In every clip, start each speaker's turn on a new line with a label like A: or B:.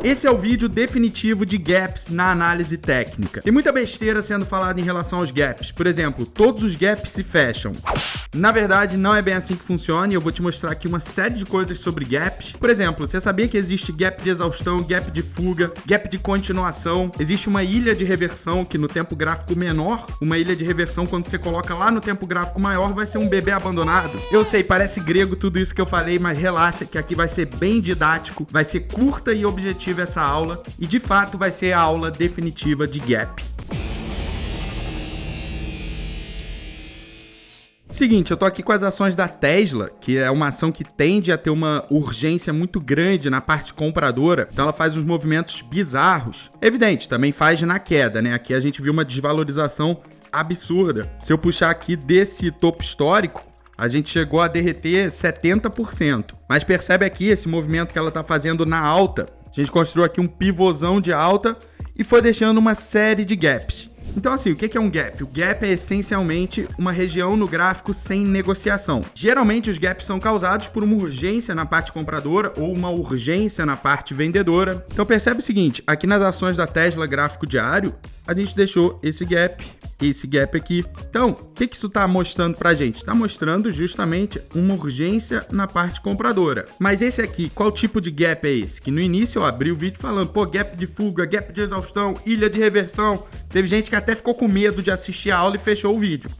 A: Esse é o vídeo definitivo de gaps na análise técnica. Tem muita besteira sendo falada em relação aos gaps. Por exemplo, todos os gaps se fecham. Na verdade, não é bem assim que funciona e eu vou te mostrar aqui uma série de coisas sobre gaps. Por exemplo, você sabia que existe gap de exaustão, gap de fuga, gap de continuação? Existe uma ilha de reversão que no tempo gráfico menor, uma ilha de reversão quando você coloca lá no tempo gráfico maior vai ser um bebê abandonado. Eu sei, parece grego tudo isso que eu falei, mas relaxa que aqui vai ser bem didático, vai ser curta e objetiva essa aula e de fato vai ser a aula definitiva de gap. Seguinte, eu tô aqui com as ações da Tesla, que é uma ação que tende a ter uma urgência muito grande na parte compradora, então ela faz uns movimentos bizarros. Evidente, também faz na queda, né? Aqui a gente viu uma desvalorização absurda. Se eu puxar aqui desse topo histórico, a gente chegou a derreter 70%. Mas percebe aqui esse movimento que ela tá fazendo na alta. A gente construiu aqui um pivôzão de alta e foi deixando uma série de gaps. Então assim, o que é um gap? O gap é essencialmente uma região no gráfico sem negociação. Geralmente os gaps são causados por uma urgência na parte compradora ou uma urgência na parte vendedora. Então percebe o seguinte, aqui nas ações da Tesla gráfico diário, a gente deixou esse gap aqui. Então, o que isso está mostrando pra gente? Está mostrando justamente uma urgência na parte compradora. Mas esse aqui, qual tipo de gap é esse? Que no início eu abri o vídeo falando, pô, gap de fuga, gap de exaustão, ilha de reversão. Teve gente que até ficou com medo de assistir a aula e fechou o vídeo.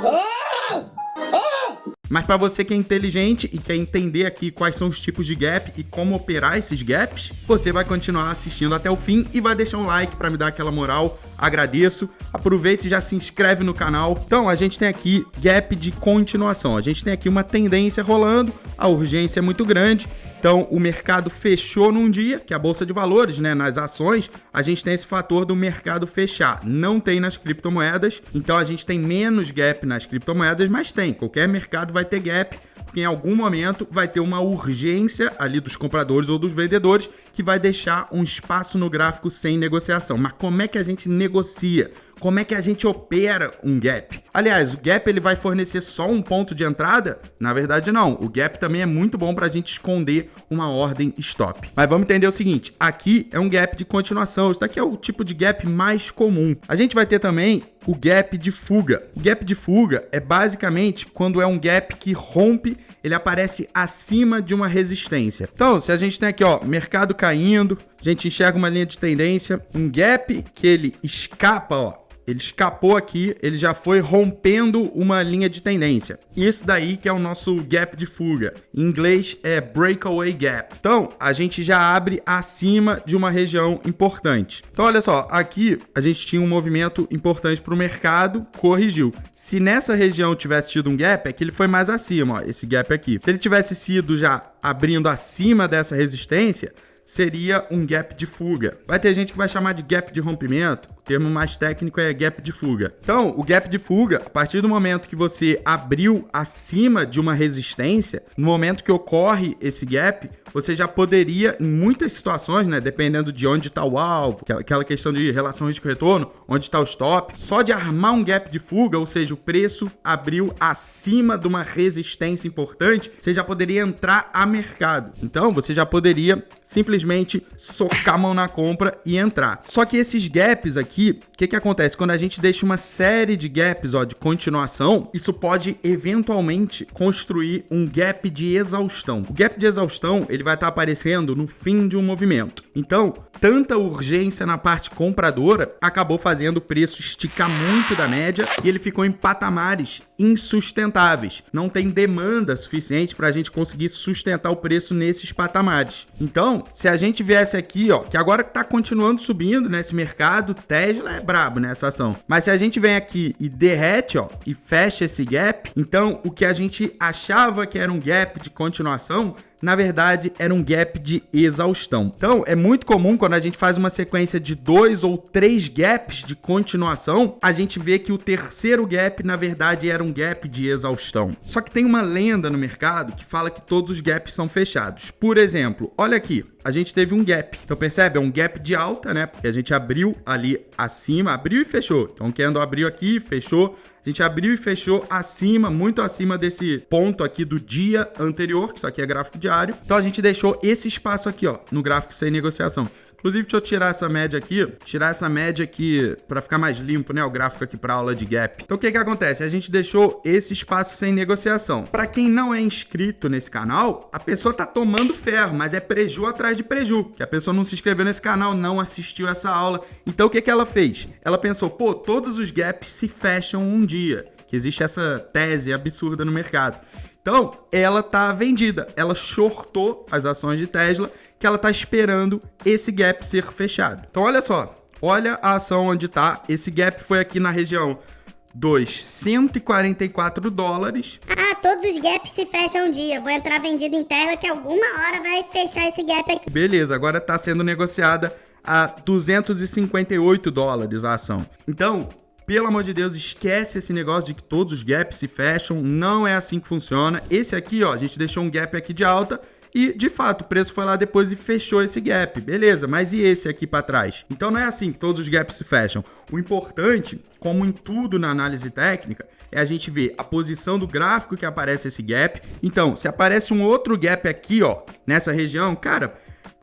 A: Mas para você que é inteligente e quer entender aqui quais são os tipos de gap e como operar esses gaps, você vai continuar assistindo até o fim e vai deixar um like para me dar aquela moral. Agradeço. Aproveite e já se inscreve no canal. Então, a gente tem aqui gap de continuação. A gente tem aqui uma tendência rolando, a urgência é muito grande. Então, o mercado fechou num dia, que é a Bolsa de Valores, né? Nas ações, a gente tem esse fator do mercado fechar. Não tem nas criptomoedas, então a gente tem menos gap nas criptomoedas, mas tem. Qualquer mercado vai ter gap, porque em algum momento vai ter uma urgência ali dos compradores ou dos vendedores que vai deixar um espaço no gráfico sem negociação. Mas como é que a gente negocia? Como é que a gente opera um gap? Aliás, o gap ele vai fornecer só um ponto de entrada? Na verdade não, o gap também é muito bom para a gente esconder uma ordem stop. Mas vamos entender o seguinte, aqui é um gap de continuação, isso daqui é o tipo de gap mais comum. A gente vai ter também o gap de fuga. O gap de fuga é basicamente quando é um gap que rompe, ele aparece acima de uma resistência. Então, se a gente tem aqui, ó, mercado caindo, a gente enxerga uma linha de tendência, um gap que ele escapa, ó, ele escapou aqui, ele já foi rompendo uma linha de tendência. Isso daí que é o nosso gap de fuga. Em inglês é breakaway gap. Então, a gente já abre acima de uma região importante. Então, olha só, aqui a gente tinha um movimento importante para o mercado, corrigiu. Se nessa região tivesse tido um gap, é que ele foi mais acima, ó, esse gap aqui. Se ele tivesse sido já abrindo acima dessa resistência, seria um gap de fuga. Vai ter gente que vai chamar de gap de rompimento, o termo mais técnico é gap de fuga. Então, o gap de fuga, a partir do momento que você abriu acima de uma resistência, no momento que ocorre esse gap, você já poderia, em muitas situações, né, dependendo de onde está o alvo, aquela questão de relação risco-retorno, onde está o stop, só de armar um gap de fuga, ou seja, o preço abriu acima de uma resistência importante, você já poderia entrar a mercado. Então, você já poderia simplesmente socar a mão na compra e entrar. Só que esses gaps aqui, o que acontece? Quando a gente deixa uma série de gaps, ó, de continuação, isso pode eventualmente construir um gap de exaustão. O gap de exaustão, ele vai estar aparecendo no fim de um movimento. Então, tanta urgência na parte compradora acabou fazendo o preço esticar muito da média e ele ficou em patamares insustentáveis. Não tem demanda suficiente para a gente conseguir sustentar o preço nesses patamares. Então, se a gente viesse aqui, ó, que agora está continuando subindo nesse mercado, Tesla é brabo nessa ação. Mas se a gente vem aqui e derrete, ó, e fecha esse gap, então o que a gente achava que era um gap de continuação, na verdade, era um gap de exaustão. Então, é muito comum quando a gente faz uma sequência de 2 ou 3 gaps de continuação, a gente vê que o terceiro gap, na verdade, era um gap de exaustão. Só que tem uma lenda no mercado que fala que todos os gaps são fechados. Por exemplo, olha aqui, a gente teve um gap. Então, percebe? É um gap de alta, né? Porque a gente abriu ali acima, abriu e fechou. Então, o candle abriu aqui, fechou. A gente abriu e fechou acima, muito acima desse ponto aqui do dia anterior, que isso aqui é gráfico diário. Então a gente deixou esse espaço aqui, ó, no gráfico sem negociação. Inclusive, deixa eu tirar essa média aqui para ficar mais limpo, né, o gráfico aqui para aula de gap. Então, o que acontece? A gente deixou esse espaço sem negociação. Para quem não é inscrito nesse canal, a pessoa tá tomando ferro, mas é preju atrás de preju, que a pessoa não se inscreveu nesse canal, não assistiu essa aula. Então, o que ela fez? Ela pensou, pô, todos os gaps se fecham um dia, que existe essa tese absurda no mercado. Então, ela tá vendida, ela shortou as ações de Tesla, que ela tá esperando esse gap ser fechado. Então, olha só, olha a ação onde tá, esse gap foi aqui na região dos 144 dólares.
B: Ah, todos os gaps se fecham um dia, vou entrar vendido em Tesla que alguma hora vai fechar esse gap aqui.
A: Beleza, agora tá sendo negociada a 258 dólares a ação. Então, pelo amor de Deus, esquece esse negócio de que todos os gaps se fecham, não é assim que funciona. Esse aqui, ó, a gente deixou um gap aqui de alta e, de fato, o preço foi lá depois e fechou esse gap, beleza, mas e esse aqui para trás? Então não é assim que todos os gaps se fecham. O importante, como em tudo na análise técnica, é a gente ver a posição do gráfico que aparece esse gap. Então, se aparece um outro gap aqui, ó, nessa região, cara,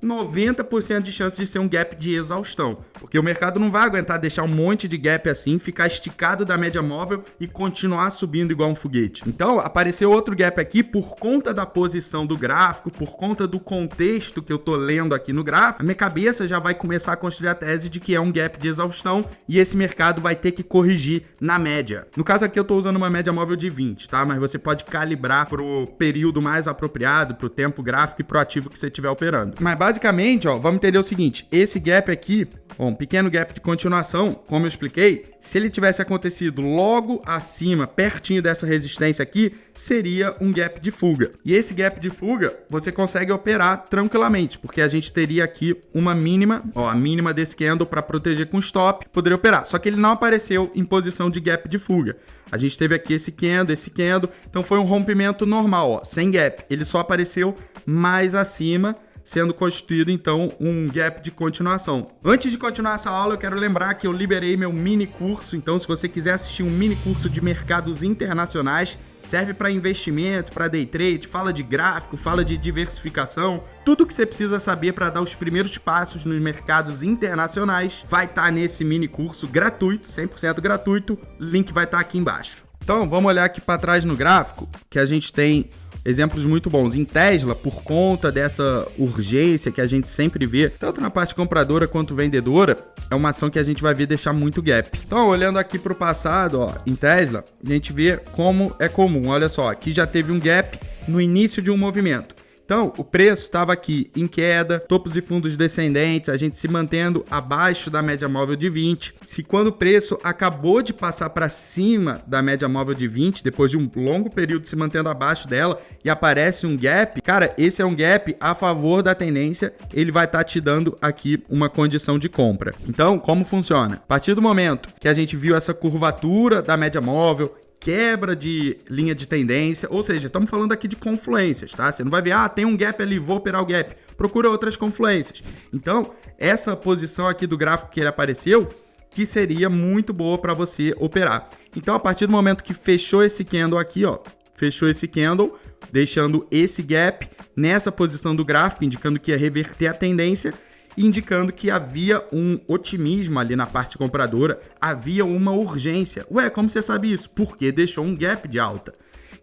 A: 90% de chance de ser um gap de exaustão, porque o mercado não vai aguentar deixar um monte de gap assim, ficar esticado da média móvel e continuar subindo igual um foguete. Então, apareceu outro gap aqui por conta da posição do gráfico, por conta do contexto que eu tô lendo aqui no gráfico, a minha cabeça já vai começar a construir a tese de que é um gap de exaustão e esse mercado vai ter que corrigir na média. No caso aqui eu tô usando uma média móvel de 20, tá? Mas você pode calibrar pro período mais apropriado, pro tempo gráfico e pro ativo que você estiver operando. Mas basicamente, ó, vamos entender o seguinte, esse gap aqui, ó, um pequeno gap de continuação, como eu expliquei, se ele tivesse acontecido logo acima, pertinho dessa resistência aqui, seria um gap de fuga. E esse gap de fuga, você consegue operar tranquilamente, porque a gente teria aqui uma mínima, ó, a mínima desse candle para proteger com stop, poderia operar. Só que ele não apareceu em posição de gap de fuga. A gente teve aqui esse candle, então foi um rompimento normal, ó, sem gap. Ele só apareceu mais acima, sendo constituído, então, um gap de continuação. Antes de continuar essa aula, eu quero lembrar que eu liberei meu mini curso, então se você quiser assistir um mini curso de mercados internacionais, serve para investimento, para day trade, fala de gráfico, fala de diversificação, tudo que você precisa saber para dar os primeiros passos nos mercados internacionais vai estar nesse mini curso gratuito, 100% gratuito, link vai estar aqui embaixo. Então, vamos olhar aqui para trás no gráfico, que a gente tem exemplos muito bons. Em Tesla, por conta dessa urgência que a gente sempre vê, tanto na parte compradora quanto vendedora, é uma ação que a gente vai ver deixar muito gap. Então, olhando aqui para o passado, ó, em Tesla, a gente vê como é comum. Olha só, aqui já teve um gap no início de um movimento. Então, o preço estava aqui em queda, topos e fundos descendentes, a gente se mantendo abaixo da média móvel de 20. Se quando o preço acabou de passar para cima da média móvel de 20, depois de um longo período se mantendo abaixo dela e aparece um gap, cara, esse é um gap a favor da tendência, ele vai estar te dando aqui uma condição de compra. Então, como funciona? A partir do momento que a gente viu essa curvatura da média móvel, quebra de linha de tendência, ou seja, estamos falando aqui de confluências, tá? Você não vai ver, tem um gap ali, vou operar o gap. Procura outras confluências. Então, essa posição aqui do gráfico que ele apareceu, que seria muito boa para você operar. Então, a partir do momento que fechou esse candle aqui, ó, fechou esse candle, deixando esse gap nessa posição do gráfico, indicando que ia reverter a tendência, indicando que havia um otimismo ali na parte compradora, havia uma urgência. Ué, como você sabe isso? Porque deixou um gap de alta.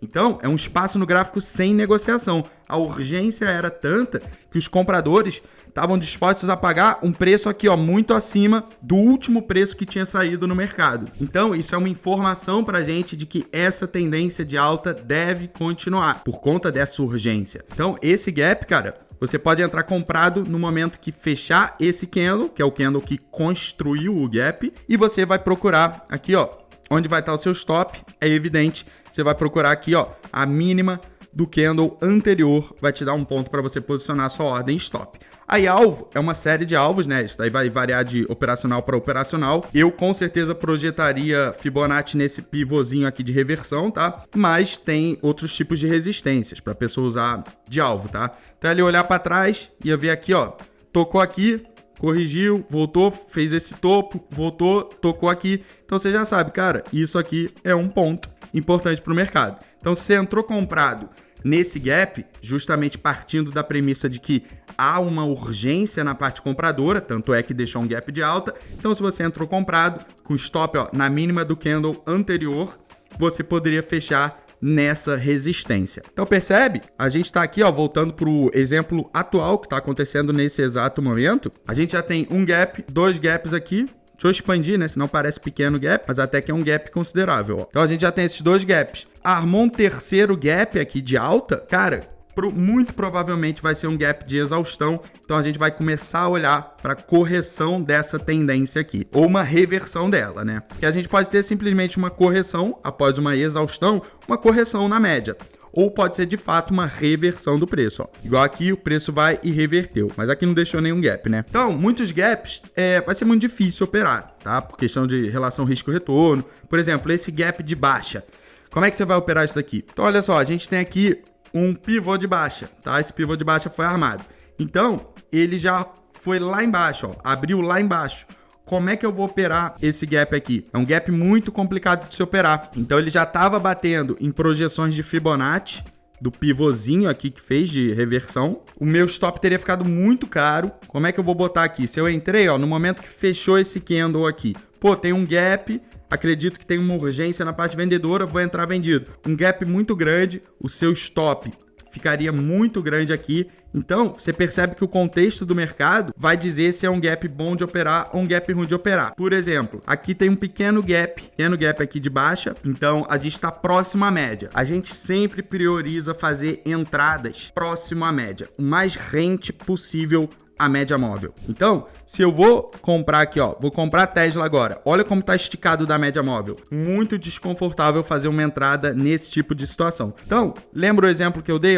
A: Então, é um espaço no gráfico sem negociação. A urgência era tanta que os compradores estavam dispostos a pagar um preço aqui, ó, muito acima do último preço que tinha saído no mercado. Então, isso é uma informação pra gente de que essa tendência de alta deve continuar por conta dessa urgência. Então, esse gap, cara, você pode entrar comprado no momento que fechar esse candle, que é o candle que construiu o gap, e você vai procurar aqui, ó, onde vai estar o seu stop, é evidente, você vai procurar aqui, ó, a mínima do candle anterior, vai te dar um ponto para você posicionar a sua ordem stop. Aí alvo é uma série de alvos, né? Isso daí vai variar de operacional para operacional. Eu com certeza projetaria Fibonacci nesse pivôzinho aqui de reversão, tá? Mas tem outros tipos de resistências para a pessoa usar de alvo, tá? Então ele olhar para trás, ia ver aqui, ó, tocou aqui, corrigiu, voltou, fez esse topo, voltou, tocou aqui. Então você já sabe, cara, isso aqui é um ponto importante para o mercado. Então se você entrou comprado nesse gap, justamente partindo da premissa de que há uma urgência na parte compradora, tanto é que deixou um gap de alta. Então, se você entrou comprado com stop na mínima do candle anterior, você poderia fechar nessa resistência. Então percebe? A gente está aqui, voltando para o exemplo atual que está acontecendo nesse exato momento. A gente já tem um gap, 2 gaps aqui. Deixa eu expandir, né? Senão parece pequeno gap, mas até que é um gap considerável. Então a gente já tem esses 2 gaps. Armou um terceiro gap aqui de alta, cara, muito provavelmente vai ser um gap de exaustão. Então a gente vai começar a olhar para correção dessa tendência aqui, ou uma reversão dela, né? Porque a gente pode ter simplesmente uma correção após uma exaustão, uma correção na média. Ou pode ser de fato uma reversão do preço, Igual aqui o preço vai e reverteu, mas aqui não deixou nenhum gap, né? Então, muitos gaps vai ser muito difícil operar, tá? Por questão de relação risco-retorno. Por exemplo, esse gap de baixa. Como é que você vai operar isso daqui? Então, olha só, a gente tem aqui um pivô de baixa, tá? Esse pivô de baixa foi armado. Então, ele já foi lá embaixo, abriu lá embaixo. Como é que eu vou operar esse gap aqui? É um gap muito complicado de se operar. Então, ele já estava batendo em projeções de Fibonacci, do pivôzinho aqui que fez de reversão. O meu stop teria ficado muito caro. Como é que eu vou botar aqui? Se eu entrei, no momento que fechou esse candle aqui, tem um gap, acredito que tem uma urgência na parte vendedora, vou entrar vendido. Um gap muito grande, o seu stop ficaria muito grande aqui. Então, você percebe que o contexto do mercado vai dizer se é um gap bom de operar ou um gap ruim de operar. Por exemplo, aqui tem um pequeno gap aqui de baixa, então a gente está próximo à média. A gente sempre prioriza fazer entradas próximo à média, o mais rente possível a média móvel. Então, se eu vou comprar aqui, vou comprar Tesla agora. Olha como tá esticado da média móvel. Muito desconfortável fazer uma entrada nesse tipo de situação. Então, lembra o exemplo que eu dei,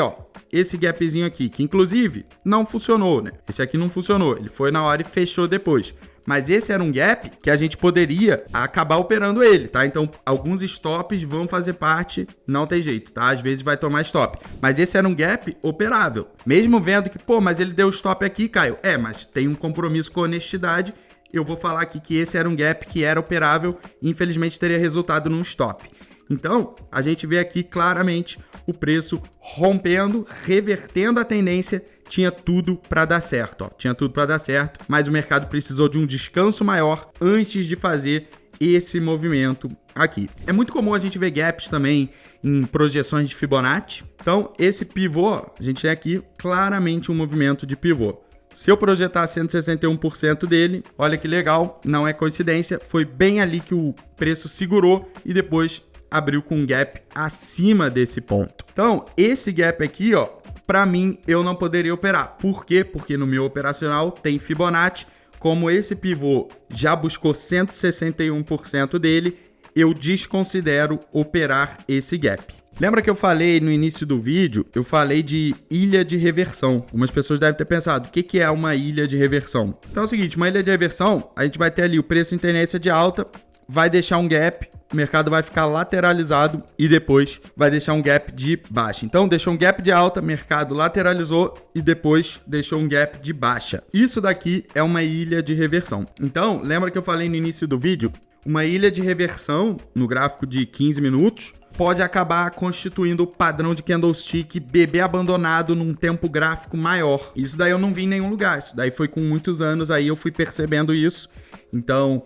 A: esse gapzinho aqui, que inclusive não funcionou, né? Esse aqui não funcionou, ele foi na hora e fechou depois. Mas esse era um gap que a gente poderia acabar operando ele, tá? Então, alguns stops vão fazer parte, não tem jeito, tá? Às vezes vai tomar stop. Mas esse era um gap operável. Mesmo vendo que, mas ele deu stop aqui, Caio. Mas tem um compromisso com honestidade. Eu vou falar aqui que esse era um gap que era operável e infelizmente teria resultado num stop. Então, a gente vê aqui claramente o preço rompendo, revertendo a tendência. Tinha tudo para dar certo, Tinha tudo para dar certo, mas o mercado precisou de um descanso maior antes de fazer esse movimento aqui. É muito comum a gente ver gaps também em projeções de Fibonacci. Então, esse pivô, a gente tem aqui claramente um movimento de pivô. Se eu projetar 161% dele, olha que legal, não é coincidência, foi bem ali que o preço segurou e depois abriu com um gap acima desse ponto. Então, esse gap aqui, para mim, eu não poderia operar. Por quê? Porque no meu operacional tem Fibonacci. Como esse pivô já buscou 161% dele, eu desconsidero operar esse gap. Lembra que eu falei no início do vídeo, eu falei de ilha de reversão. Algumas pessoas devem ter pensado, o que é uma ilha de reversão? Então é o seguinte, uma ilha de reversão, a gente vai ter ali o preço em tendência de alta, vai deixar um gap, o mercado vai ficar lateralizado e depois vai deixar um gap de baixa. Então, deixou um gap de alta, mercado lateralizou e depois deixou um gap de baixa. Isso daqui é uma ilha de reversão. Então, lembra que eu falei no início do vídeo? Uma ilha de reversão, no gráfico de 15 minutos, pode acabar constituindo o padrão de candlestick BB abandonado num tempo gráfico maior. Isso daí eu não vi em nenhum lugar. Isso daí foi com muitos anos aí eu fui percebendo isso. Então,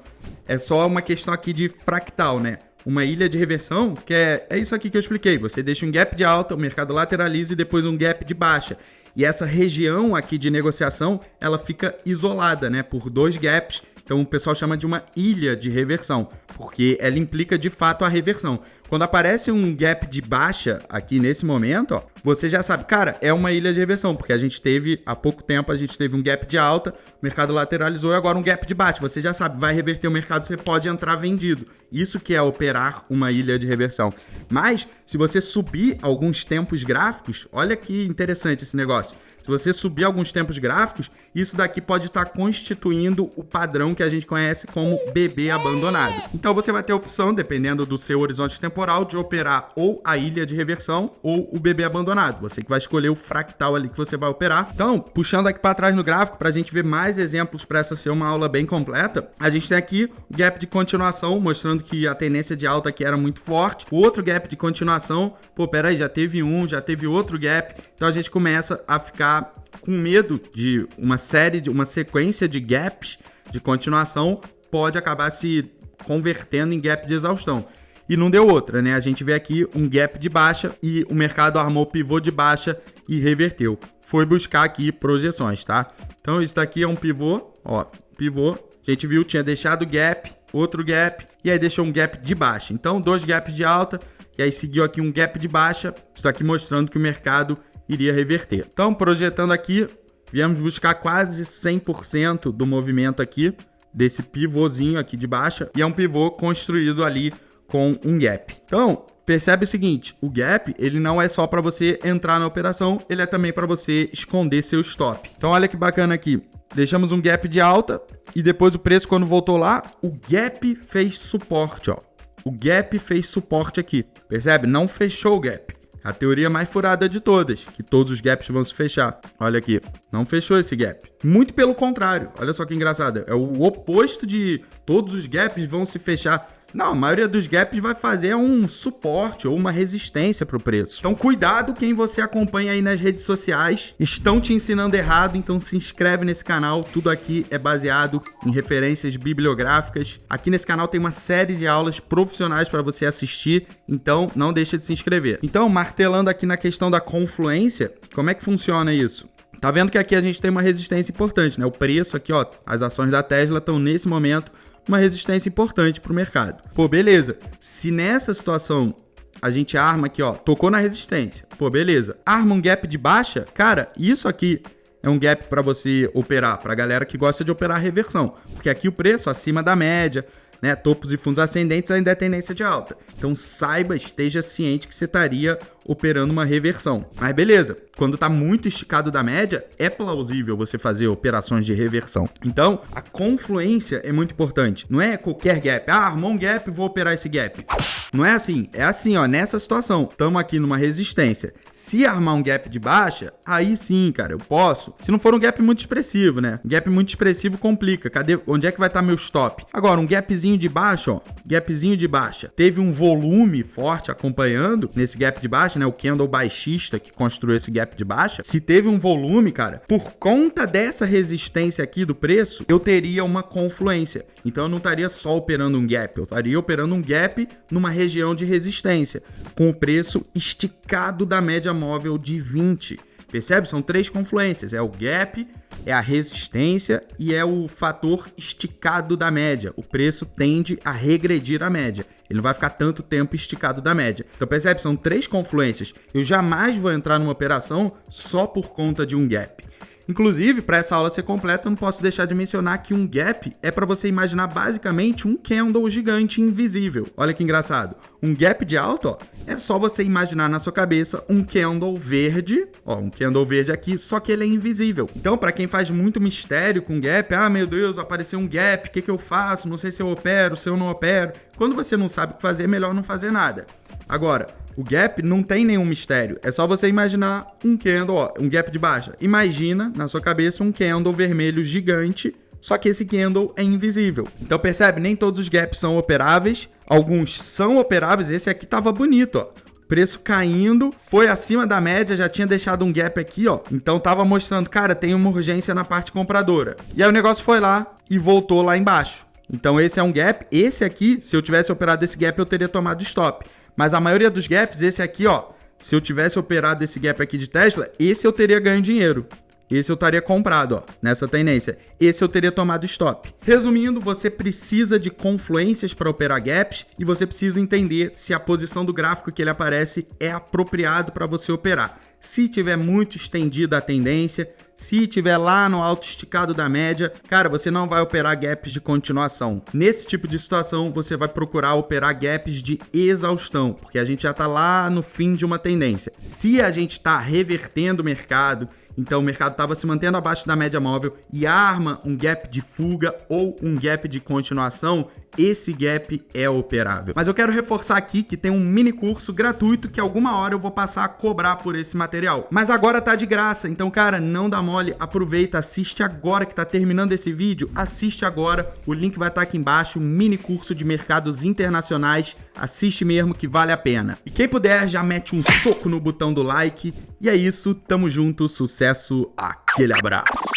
A: é só uma questão aqui de fractal, né? Uma ilha de reversão, que é isso aqui que eu expliquei. Você deixa um gap de alta, o mercado lateraliza e depois um gap de baixa. E essa região aqui de negociação, ela fica isolada, né? Por 2 gaps. Então, o pessoal chama de uma ilha de reversão, porque ela implica de fato a reversão. Quando aparece um gap de baixa aqui nesse momento, você já sabe, cara, é uma ilha de reversão, porque a gente teve, há pouco tempo, a gente teve um gap de alta, o mercado lateralizou e agora um gap de baixa. Você já sabe, vai reverter o mercado, você pode entrar vendido. Isso que é operar uma ilha de reversão. Mas, se você subir alguns tempos gráficos, olha que interessante esse negócio. Se você subir alguns tempos gráficos, isso daqui pode estar constituindo o padrão que a gente conhece como BB abandonado. Então você vai ter a opção, dependendo do seu horizonte temporal, temporal de operar ou a ilha de reversão ou o BB abandonado. Você que vai escolher o fractal ali que você vai operar. Então, puxando aqui para trás no gráfico, para a gente ver mais exemplos para essa ser uma aula bem completa, a gente tem aqui o gap de continuação, mostrando que a tendência de alta aqui era muito forte. O outro gap de continuação, pô, peraí, já teve um, já teve outro gap. Então a gente começa a ficar com medo de uma sequência de gaps de continuação pode acabar se convertendo em gap de exaustão. E não deu outra, né? A gente vê aqui um gap de baixa e o mercado armou pivô de baixa e reverteu. Foi buscar aqui projeções, tá? Então isso daqui é um pivô, ó, pivô. A gente viu, tinha deixado gap, outro gap, e aí deixou um gap de baixa. Então, 2 gaps de alta, e aí seguiu aqui um gap de baixa. Isso aqui mostrando que o mercado iria reverter. Então, projetando aqui, viemos buscar quase 100% do movimento aqui, desse pivôzinho aqui de baixa, e é um pivô construído ali com um gap. Então, percebe o seguinte, o gap, ele não é só para você entrar na operação, ele é também para você esconder seu stop. Então, olha que bacana aqui. Deixamos um gap de alta e depois o preço, quando voltou lá, o gap fez suporte, ó. O gap fez suporte aqui. Percebe? Não fechou o gap. A teoria mais furada de todas, que todos os gaps vão se fechar. Olha aqui, não fechou esse gap. Muito pelo contrário, olha só que engraçado. É o oposto de todos os gaps vão se fechar. Não, a maioria dos gaps vai fazer um suporte ou uma resistência para o preço. Então cuidado quem você acompanha aí nas redes sociais. Estão te ensinando errado, então se inscreve nesse canal. Tudo aqui é baseado em referências bibliográficas. Aqui nesse canal tem uma série de aulas profissionais para você assistir, então não deixa de se inscrever. Então, martelando aqui na questão da confluência, como é que funciona isso? Tá vendo que aqui a gente tem uma resistência importante, né? O preço aqui, ó, as ações da Tesla estão nesse momento uma resistência importante para o mercado. Pô, beleza. Se nessa situação a gente arma aqui, ó, tocou na resistência. Pô, beleza. Arma um gap de baixa, cara, isso aqui é um gap para você operar, para a galera que gosta de operar reversão. Porque aqui o preço acima da média, né, topos e fundos ascendentes ainda é tendência de alta. Então saiba, esteja ciente que você estaria operando uma reversão. Mas beleza, quando está muito esticado da média, é plausível você fazer operações de reversão. Então, a confluência é muito importante. Não é qualquer gap. Ah, armou um gap, vou operar esse gap. Não é assim. É assim, ó, nessa situação. Estamos aqui numa resistência. Se armar um gap de baixa, aí sim, cara, eu posso. Se não for um gap muito expressivo, né? Um gap muito expressivo complica. Cadê? Onde é que vai estar meu stop? Agora, um gapzinho de baixa, ó. Gapzinho de baixa. Teve um volume forte acompanhando nesse gap de baixa, né? O candle baixista que construiu esse gap de baixa. Se teve um volume, cara, por conta dessa resistência aqui do preço, eu teria uma confluência. Então eu não estaria só operando um gap, eu estaria operando um gap numa região de resistência, com o preço esticado da média móvel de 20. Percebe? São 3 confluências. É o gap, é a resistência e é o fator esticado da média. O preço tende a regredir a média. Ele não vai ficar tanto tempo esticado da média. Então percebe? São 3 confluências. Eu jamais vou entrar numa operação só por conta de um gap. Inclusive, para essa aula ser completa, eu não posso deixar de mencionar que um gap é para você imaginar basicamente um candle gigante invisível. Olha que engraçado. Um gap de alta, ó, é só você imaginar na sua cabeça um candle verde, ó, um candle verde aqui, só que ele é invisível. Então, para quem faz muito mistério com gap, ah, meu Deus, apareceu um gap, o que eu faço? Não sei se eu opero, se eu não opero. Quando você não sabe o que fazer, é melhor não fazer nada. Agora, o gap não tem nenhum mistério. É só você imaginar um candle, ó, um gap de baixa. Imagina na sua cabeça um candle vermelho gigante, só que esse candle é invisível. Então percebe, nem todos os gaps são operáveis. Alguns são operáveis. Esse aqui tava bonito, ó. Preço caindo, foi acima da média, já tinha deixado um gap aqui, ó. Então tava mostrando, cara, tem uma urgência na parte compradora. E aí o negócio foi lá e voltou lá embaixo. Então esse é um gap. Esse aqui, se eu tivesse operado esse gap, eu teria tomado stop. Mas a maioria dos gaps, esse aqui, ó, se eu tivesse operado esse gap aqui de Tesla, esse eu teria ganho dinheiro. Esse eu estaria comprado, ó, nessa tendência. Esse eu teria tomado stop. Resumindo, você precisa de confluências para operar gaps e você precisa entender se a posição do gráfico que ele aparece é apropriado para você operar. Se tiver muito estendida a tendência, se tiver lá no alto esticado da média, cara, você não vai operar gaps de continuação. Nesse tipo de situação, você vai procurar operar gaps de exaustão, porque a gente já está lá no fim de uma tendência. Se a gente está revertendo o mercado, então o mercado estava se mantendo abaixo da média móvel e arma um gap de fuga ou um gap de continuação, esse gap é operável. Mas eu quero reforçar aqui que tem um mini curso gratuito que alguma hora eu vou passar a cobrar por esse material. Mas agora tá de graça, então cara, não dá mole, aproveita, assiste agora que tá terminando esse vídeo, assiste agora, o link vai estar aqui embaixo, um mini curso de mercados internacionais, assiste mesmo que vale a pena. E quem puder já mete um soco no botão do like, e é isso, tamo junto, sucesso, aquele abraço.